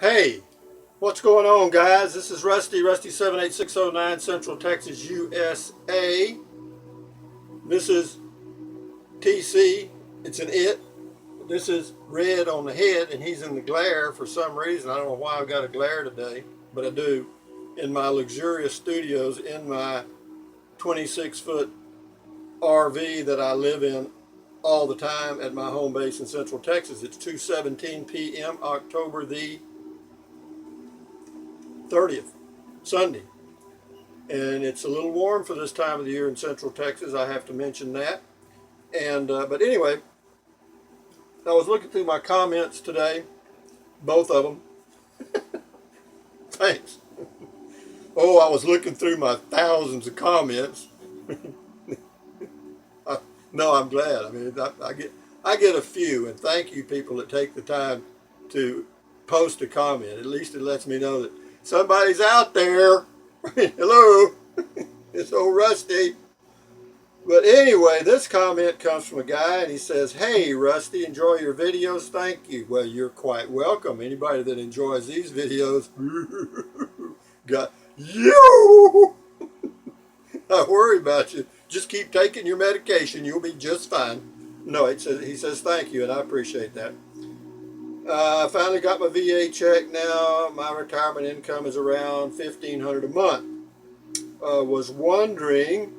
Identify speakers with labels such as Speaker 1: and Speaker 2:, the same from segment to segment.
Speaker 1: Hey, what's going on, guys? This is Rusty 78609, Central Texas, USA. This is TC. It's an it. This is Red on the head, and he's in the glare for some reason. I don't know why I've got a glare today, but I do. In my luxurious studios in my 26-foot RV that I live in all the time at my home base in Central Texas. It's 2:17 p.m. October the 30th, Sunday. And it's a little warm for this time of the year in Central Texas. I have to mention that. And but anyway, I was looking through my comments today, both of them. Thanks. Oh, I was looking through my thousands of comments. No, I'm glad. I mean, I get a few, and thank you people that take the time to post a comment. At least it lets me know that somebody's out there. Hello, it's old Rusty. But anyway, this comment comes from a guy, and he says, "Hey, Rusty, enjoy your videos. Thank you." Well, you're quite welcome. Anybody that enjoys these videos, got you. I worry about you. Just keep taking your medication. You'll be just fine. No, he says thank you, and I appreciate that. I finally got my VA check now. My retirement income is around $1,500 a month. Was wondering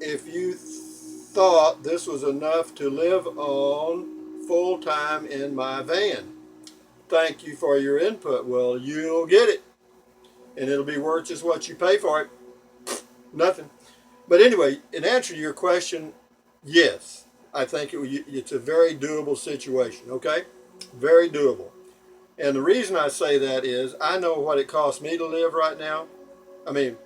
Speaker 1: if you thought this was enough to live on full time in my van. Thank you for your input. Well, you'll get it, and it'll be worth just what you pay for it. Nothing. But anyway, in answer to your question, yes, I think it's a very doable situation, okay? Very doable. And the reason I say that is I know what it costs me to live right now. I mean,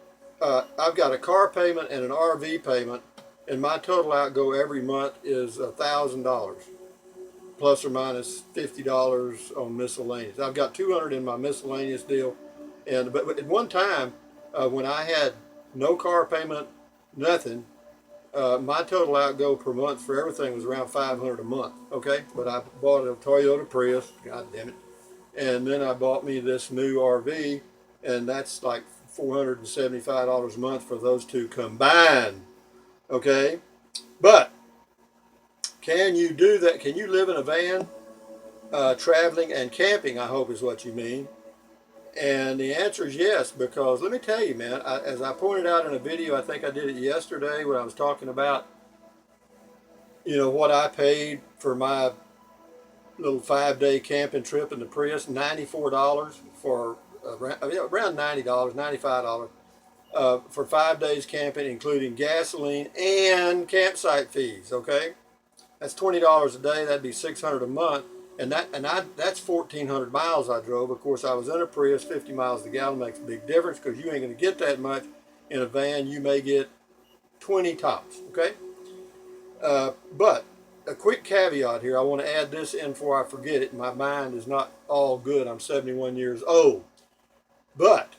Speaker 1: I've got a car payment and an RV payment, and my total outgo every month is $1,000, plus or minus $50 on miscellaneous. I've got $200 in my miscellaneous deal, but at one time when I had no car payment, nothing, my total outgo per month for everything was around $500 a month. Okay, but I bought a Toyota Prius. God damn it! And then I bought me this new RV, and that's like $475 a month for those two combined. Okay, but can you do that? Can you live in a van, traveling and camping? I hope is what you mean. And the answer is yes, because let me tell you, man, as I pointed out in a video, I think I did it yesterday when I was talking about, what I paid for my little 5-day camping trip in the Prius, $94 for around $90, $95 for 5 days camping, including gasoline and campsite fees. Okay, that's $20 a day. That'd be $600 a month. That's 1,400 miles I drove. Of course, I was in a Prius. 50 miles a gallon makes a big difference because you ain't going to get that much in a van. You may get 20 tops. Okay, but a quick caveat here. I want to add this in before I forget it. My mind is not all good. I'm 71 years old, but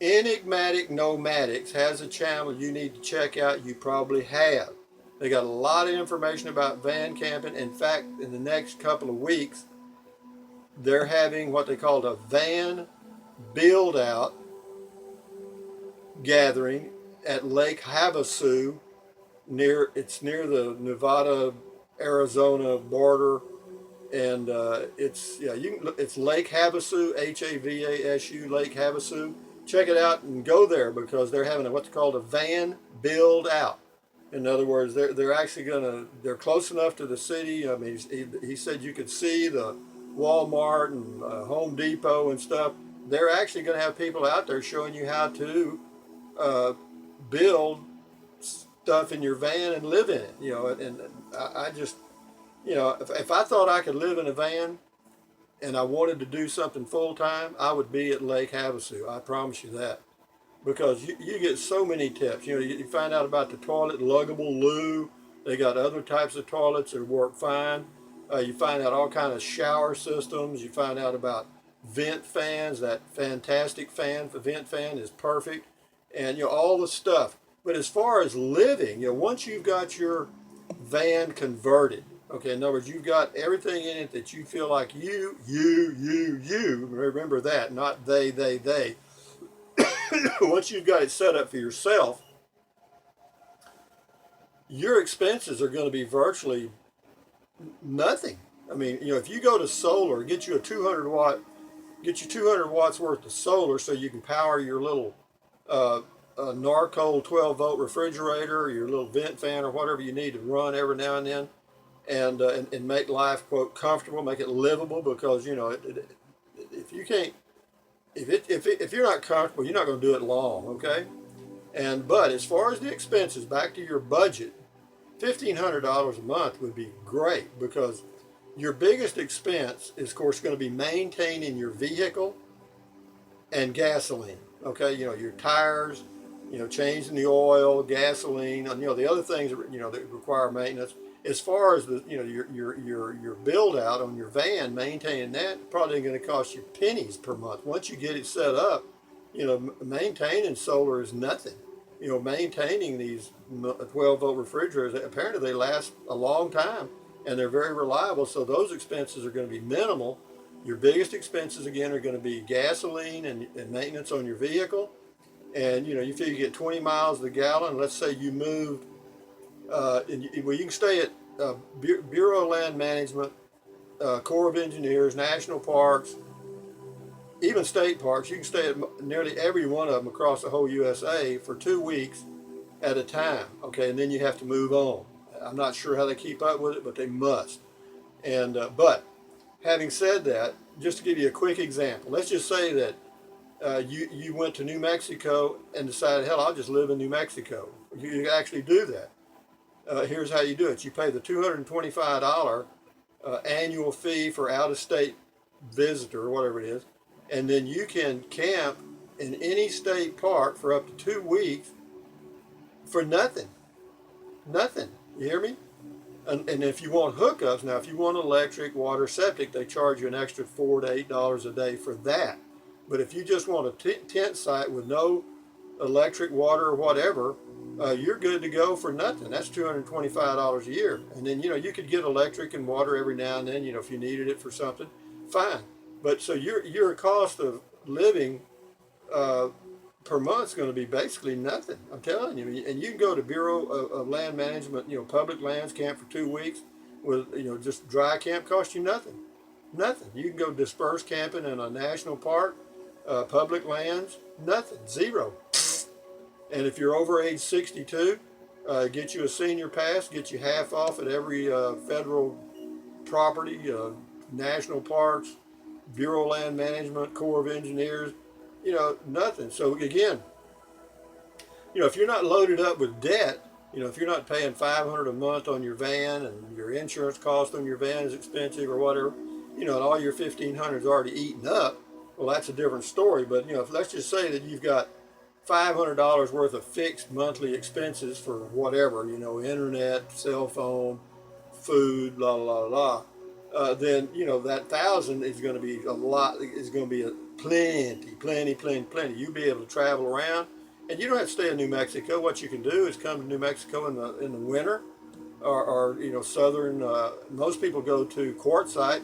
Speaker 1: Enigmatic Nomadics has a channel you need to check out. You probably have. They got a lot of information about van camping. In fact, in the next couple of weeks, they're having what they call a van build out gathering at Lake Havasu. It's near the Nevada Arizona border, and it's Lake Havasu, Havasu, Lake Havasu. Check it out and go there because they're having what's called a van build out. In other words, they're actually they're close enough to the city. I mean, he said you could see the Walmart and Home Depot and stuff. They're actually going to have people out there showing you how to build stuff in your van and live in it. And I just, if I thought I could live in a van and I wanted to do something full time, I would be at Lake Havasu. I promise you that. Because you get so many tips. You find out about the toilet, Luggable Loo. They got other types of toilets that work fine. You find out all kind of shower systems. You find out about vent fans. That fantastic fan, the vent fan is perfect. And all the stuff. But as far as living, once you've got your van converted, Okay, in other words, you've got everything in it that you feel like you. Remember that, not they. Once you've got it set up for yourself, your expenses are going to be virtually nothing. I mean, if you go to solar, get you 200 watts worth of solar so you can power your little uh, Narcoal 12-volt refrigerator, your little vent fan, or whatever you need to run every now and then, and make life quote comfortable, make it livable. Because if you can't, if you're not comfortable, you're not going to do it long. Okay, but as far as the expenses, back to your budget, $1,500 a month would be great, because your biggest expense is, of course, going to be maintaining your vehicle and gasoline. Okay, your tires, changing the oil, gasoline, and the other things that require maintenance. As far as the your build out on your van, maintaining that probably going to cost you pennies per month. Once you get it set up, maintaining solar is nothing. Maintaining these 12-volt refrigerators, apparently they last a long time and they're very reliable. So those expenses are going to be minimal. Your biggest expenses again are going to be gasoline and maintenance on your vehicle. And you figure you get 20 miles a gallon. Let's say you moved, well, you can stay at Bureau of Land Management, Corps of Engineers, national parks, even state parks. You can stay at nearly every one of them across the whole USA for 2 weeks at a time. Okay, and then you have to move on. I'm not sure how they keep up with it, but they must. And but having said that, just to give you a quick example, let's just say that you went to New Mexico and decided, hell, I'll just live in New Mexico. You actually do that. Here's how you do it. You pay the $225 annual fee for out-of-state visitor, or whatever it is, and then you can camp in any state park for up to 2 weeks for nothing. Nothing. You hear me? And if you want hookups, now if you want electric, water, septic, they charge you an extra $4 to $8 a day for that. But if you just want a tent site with no electric, water, or whatever, you're good to go for nothing. That's $225 a year. And then, you could get electric and water every now and then, if you needed it for something, fine. But so your cost of living per month is going to be basically nothing. I'm telling you. And you can go to Bureau of Land Management, public lands, camp for 2 weeks with, just dry camp, cost you nothing. Nothing. You can go disperse camping in a national park, public lands, nothing, zero. And if you're over age 62, get you a senior pass, get you half off at every federal property, national parks, Bureau of Land Management, Corps of Engineers, nothing. So again, if you're not loaded up with debt, if you're not paying $500 a month on your van and your insurance cost on your van is expensive or whatever, and all your $1,500 is already eaten up, well, that's a different story. But, let's just say that you've got $500 worth of fixed monthly expenses for whatever, internet, cell phone, food, blah, blah, blah, then, that 1,000 is going to be a lot, is going to be plenty. You'll be able to travel around, and you don't have to stay in New Mexico. What you can do is come to New Mexico in the winter, or southern. Most people go to Quartzsite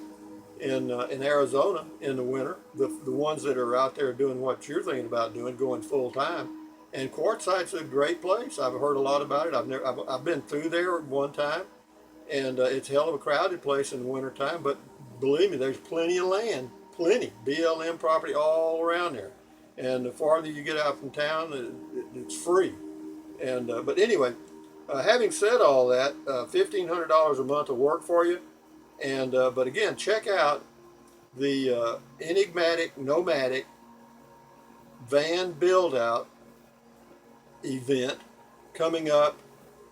Speaker 1: in Arizona in the winter. The ones that are out there doing what you're thinking about doing, going full time. And Quartzsite's a great place. I've heard a lot about it. I've been through there one time, and it's a hell of a crowded place in the wintertime. But believe me, there's plenty of land, plenty BLM property all around there. And the farther you get out from town, it's free. And but anyway, having said all that, $1,500 a month will work for you. And but again, check out the Enigmatic Nomadic van build out event coming up.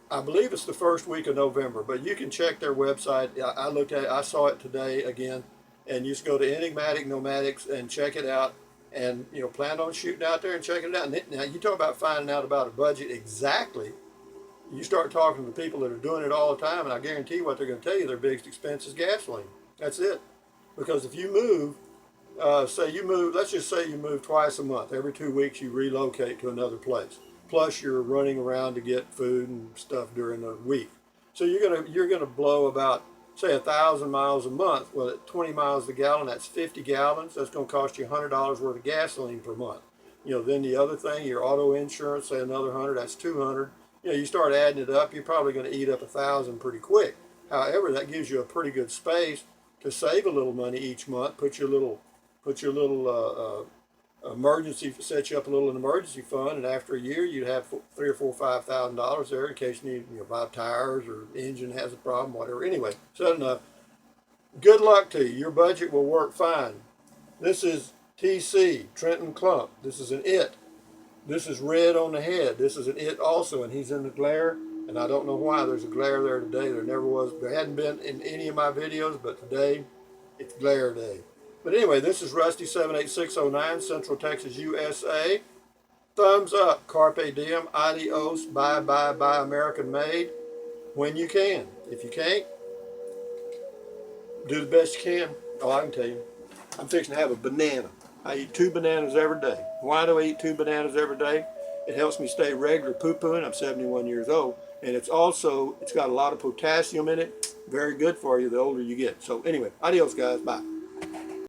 Speaker 1: I believe it's the first week of November, but you can check their website. I looked at it, I saw it today again, and you just go to Enigmatic Nomadics and check it out, and plan on shooting out there and checking it out. And now you talk about finding out about a budget exactly. You start talking to people that are doing it all the time, and I guarantee what they're going to tell you, their biggest expense is gasoline. That's it. Because if you move, let's just say you move twice a month. Every 2 weeks you relocate to another place. Plus you're running around to get food and stuff during the week. So you're gonna blow about say 1,000 miles a month. Well, at 20 miles a gallon, that's 50 gallons. That's going to cost you $100 worth of gasoline per month. Then the other thing, your auto insurance, say another 100, that's 200. You start adding it up, you're probably going to eat up 1,000 pretty quick. However, that gives you a pretty good space to save a little money each month. Put your little emergency, set you up a little an emergency fund, and after a year you'd have $3,000 or $4,000, $5,000 there in case you need buy tires or the engine has a problem, whatever. Anyway, so enough. Good luck to you. Your budget will work fine. This is TC, Trenton Clump. This is an it. This is red on the head. This is an it also, and he's in the glare. And I don't know why there's a glare there today. There never was. There hadn't been in any of my videos, but today it's glare day. But anyway, this is Rusty 78609, Central Texas, USA. Thumbs up. Carpe diem. Adios. Bye, bye, bye. American made. When you can. If you can't, do the best you can. Oh, I can tell you. I'm fixing to have a banana. I eat 2 bananas every day. Why do I eat 2 bananas every day? It helps me stay regular poo-pooing. I'm 71 years old. And it's got a lot of potassium in it. Very good for you the older you get. So anyway, adios guys. Bye.